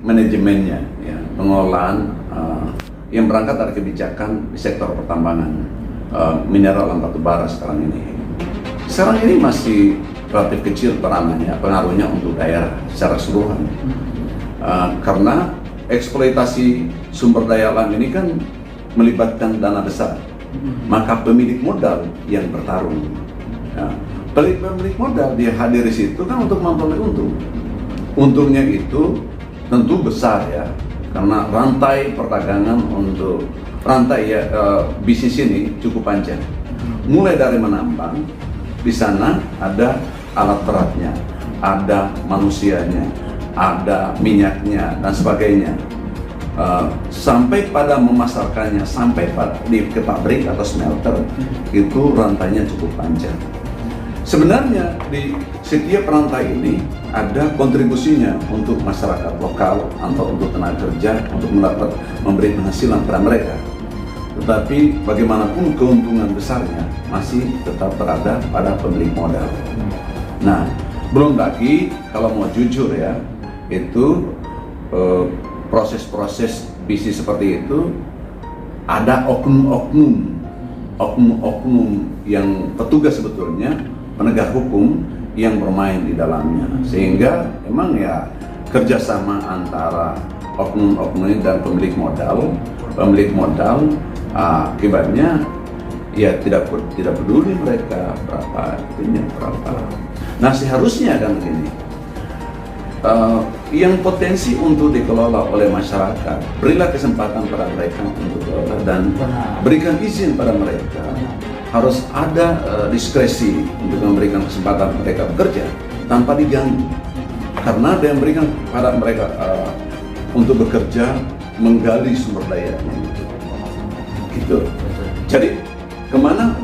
Manajemennya, ya, pengelolaan yang berangkat dari kebijakan di sektor pertambangan mineral dan batu bara sekarang ini. Sekarang ini masih relatif kecil pengaruhnya untuk daerah secara keseluruhan, karena eksploitasi sumber daya alam ini kan melibatkan dana besar, maka pemilik modal yang bertarung. Ya, pemilik modal dia hadir di situ kan untuk memperoleh untung. Untungnya itu tentu besar ya, karena rantai perdagangan untuk bisnis ini cukup panjang. Mulai dari menambang, di sana ada alat beratnya, ada manusianya, ada minyaknya dan sebagainya, sampai pada memasarkannya, sampai ke pabrik atau smelter, itu rantainya cukup panjang. Sebenarnya di setiap rantai ini ada kontribusinya untuk masyarakat lokal atau untuk tenaga kerja untuk memberi penghasilan pada mereka. Tetapi bagaimanapun keuntungan besarnya masih tetap berada pada pemilik modal. Nah, belum lagi kalau mau jujur ya, itu proses-proses bisnis seperti itu ada oknum-oknum yang petugas sebetulnya penegak hukum yang bermain di dalamnya, sehingga emang ya kerjasama antara oknum-oknum ini dan pemilik modal akibatnya ya tidak peduli mereka berapa. Nah, seharusnya kan begini, yang potensi untuk dikelola oleh masyarakat, berilah kesempatan pada mereka untuk kelola dan berikan izin pada mereka. Harus ada diskresi untuk memberikan kesempatan mereka bekerja tanpa diganggu, karena ada yang berikan pada mereka untuk bekerja menggali sumber dayanya gitu. Jadi kemana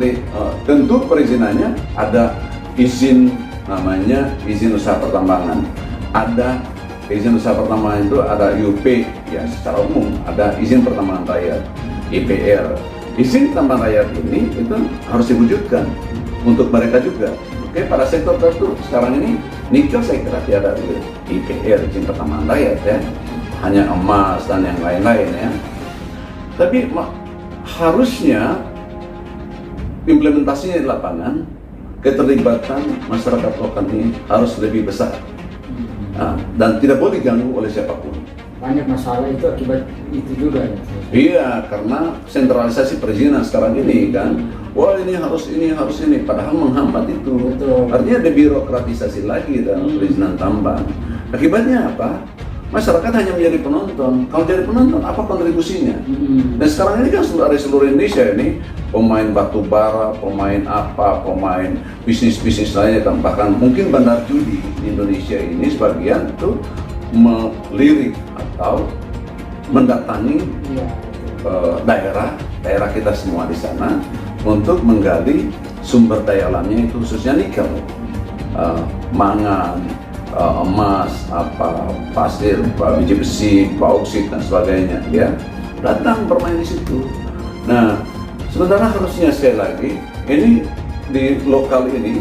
tentu perizinannya ada izin, namanya izin usaha pertambangan. Ada izin usaha pertambangan itu ada IUP ya, secara umum ada izin pertambangan rakyat, IPR. Izin tambahan rakyat ini itu harus diwujudkan untuk mereka juga. Oke, pada sektor tertentu sekarang ini nikel saya kira tidak ada IPR, izin pertambangan rakyat ya, hanya emas dan yang lain-lain ya. Tapi harusnya implementasinya di lapangan, keterlibatan masyarakat lokal ini harus lebih besar, dan tidak boleh diganggu oleh siapapun. Banyak masalah itu akibat itu juga ya? Iya, karena sentralisasi perizinan sekarang ini kan, wah ini harus ini, padahal menghambat itu. Betul. Artinya debirokratisasi lagi dalam perizinan tambang. Akibatnya apa? Masyarakat hanya menjadi penonton. Kalau jadi penonton, apa kontribusinya? Dan sekarang ini kan dari seluruh Indonesia ini, pemain batu bara, pemain bisnis-bisnis lainnya, bahkan mungkin bandar judi di Indonesia ini sebagian itu melirik atau mendatangi daerah kita semua di sana untuk menggali sumber daya alamnya, itu khususnya nikel, mangan, emas, pasir, biji besi, bauksit dan sebagainya, ya datang bermain di situ. Nah, sementara harusnya sekali lagi ini di lokal ini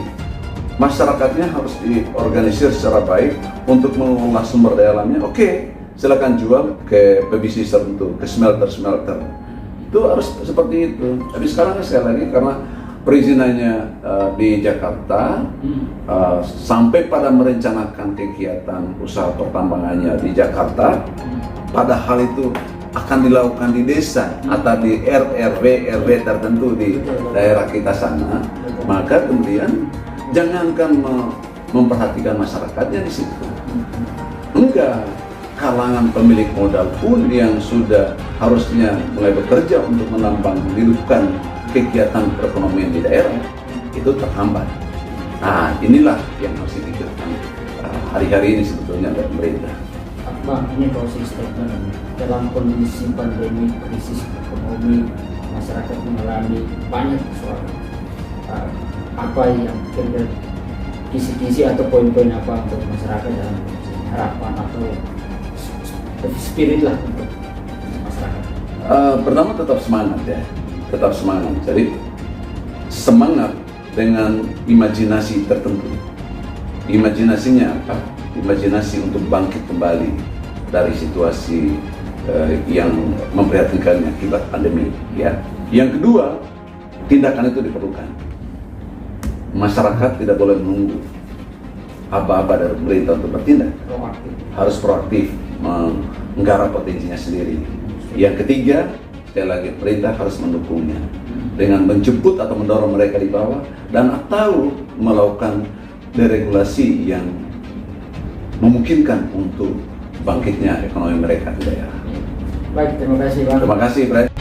masyarakatnya harus diorganisir secara baik untuk mengolah sumber daya alamnya. Oke, silakan jual ke pebisnis tertentu, ke smelter. Itu harus seperti itu. Tapi sekarang sekali lagi karena perizinannya di Jakarta, sampai pada merencanakan kegiatan usaha pertambangannya di Jakarta, padahal itu akan dilakukan di desa atau di RW tertentu di daerah kita sana, maka kemudian jangankan memperhatikan masyarakatnya di situ. Enggak, kalangan pemilik modal pun yang sudah harusnya mulai bekerja untuk menambang, menghidupkan kegiatan perekonomian di daerah itu terhambat. Nah, inilah yang harus dipikirkan hari-hari ini sebetulnya oleh pemerintah. Bang, ini kalau statement dalam kondisi pandemi, krisis ekonomi, masyarakat mengalami banyak persoalan. Apa yang kira-kira kisi-kisi atau poin-poin apa untuk masyarakat dalam harapan atau spirit lah untuk masyarakat. Pertama tetap semangat ya, tetap semangat. Jadi semangat dengan imajinasi tertentu. Imajinasinya apa? Imajinasi untuk bangkit kembali dari situasi yang memprihatinkan akibat pandemi. Ya. Yang kedua, tindakan itu diperlukan. Masyarakat tidak boleh menunggu aba-aba dari pemerintah untuk bertindak. Proaktif. Harus proaktif menggarap potensinya sendiri. Yang ketiga, sekali lagi pemerintah harus mendukungnya dengan menjemput atau mendorong mereka di bawah dan atau melakukan deregulasi yang memungkinkan untuk bangkitnya ekonomi mereka di daerah. Baik, terima kasih Bang. Terima kasih, Bray.